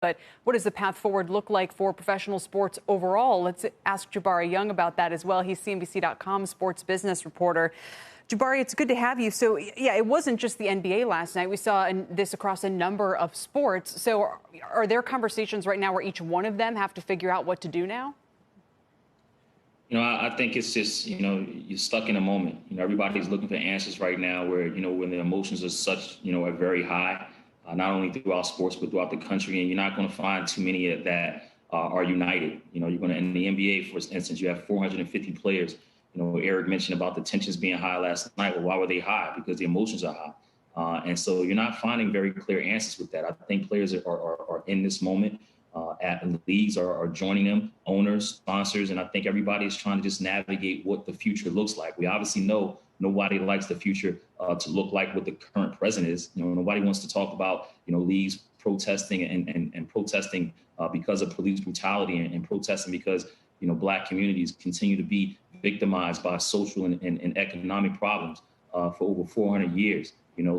But what does the path forward look like for professional sports overall? Let's ask Jabari Young about that as well. He's CNBC.com sports business reporter. Jabari, it's good to have you. So, yeah, it wasn't just the NBA last night. We saw this across a number of sports. So are there conversations right now where each one of them have to figure out what to do now? I think it's just, you're stuck in a moment. Everybody's looking for answers right now where, when the emotions are such, are very high. Not only throughout sports, but throughout the country. And you're not going to find too many that are united. You're going to, in the NBA, for instance, you have 450 players. Eric mentioned about the tensions being high last night. Well, why were they high? Because the emotions are high. And so you're not finding very clear answers with that. I think players are in this moment. The leagues are joining them, owners, sponsors, and I think everybody is trying to just navigate what the future looks like. We obviously know nobody likes the future to look like what the current president is. Nobody wants to talk about, leagues protesting and protesting because of police brutality and protesting because, Black communities continue to be victimized by social and economic problems for over 400 years.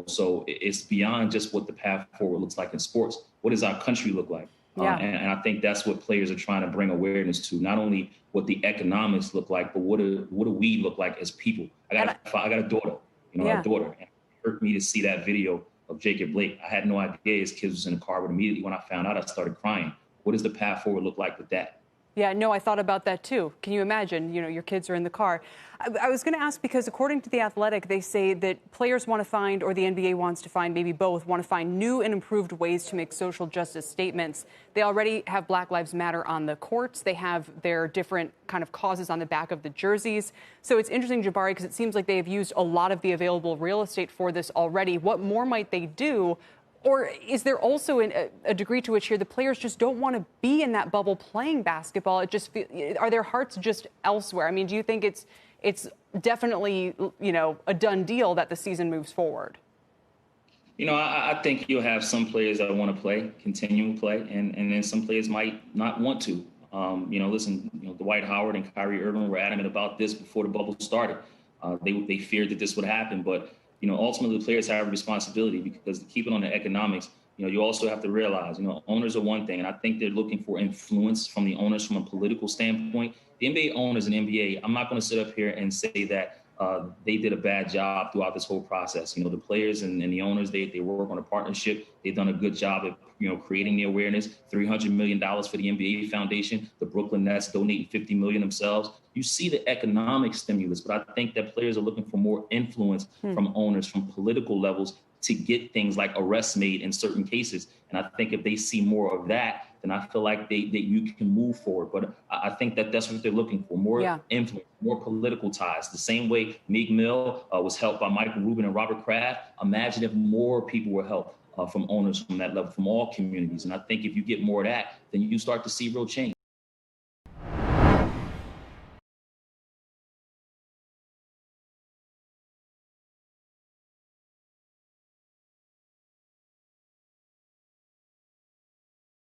So it's beyond just what the path forward looks like in sports. What does our country look like? Yeah. And I think that's what players are trying to bring awareness to, not only what the economics look like, but what do we look like as people? I got a daughter, a daughter. And it hurt me to see that video of Jacob Blake. I had no idea his kids was in the car, but immediately when I found out, I started crying. What does the path forward look like with that? Yeah, no, I thought about that, too. Can you imagine, your kids are in the car? I was going to ask because according to The Athletic, they say that players want to find, or the NBA wants to find, maybe both, want to find new and improved ways to make social justice statements. They already have Black Lives Matter on the courts. They have their different kind of causes on the back of the jerseys. So it's interesting, Jabari, because it seems like they have used a lot of the available real estate for this already. What more might they do? Or is there also a degree to which here the players just don't want to be in that bubble playing basketball? Are their hearts just elsewhere? I mean, do you think it's definitely, a done deal that the season moves forward? I think you'll have some players that want to play, continue to play, and then some players might not want to. Listen, Dwight Howard and Kyrie Irving were adamant about this before the bubble started. They feared that this would happen, but ultimately the players have a responsibility because to keep it on the economics, you also have to realize, owners are one thing, and I think they're looking for influence from the owners from a political standpoint. The NBA owners and NBA, I'm not going to sit up here and say that they did a bad job throughout this whole process. The players and the owners, they work on a partnership. They've done a good job of, creating the awareness. $300 million for the NBA Foundation. The Brooklyn Nets donating $50 million themselves. You see the economic stimulus, but I think that players are looking for more influence from owners, from political levels to get things like arrests made in certain cases. And I think if they see more of that, then I feel like that you can move forward. But I think that's what they're looking for, more influence, more political ties. The same way Meek Mill was helped by Michael Rubin and Robert Kraft. Imagine if more people were helped from owners from that level, from all communities. And I think if you get more of that, then you start to see real change.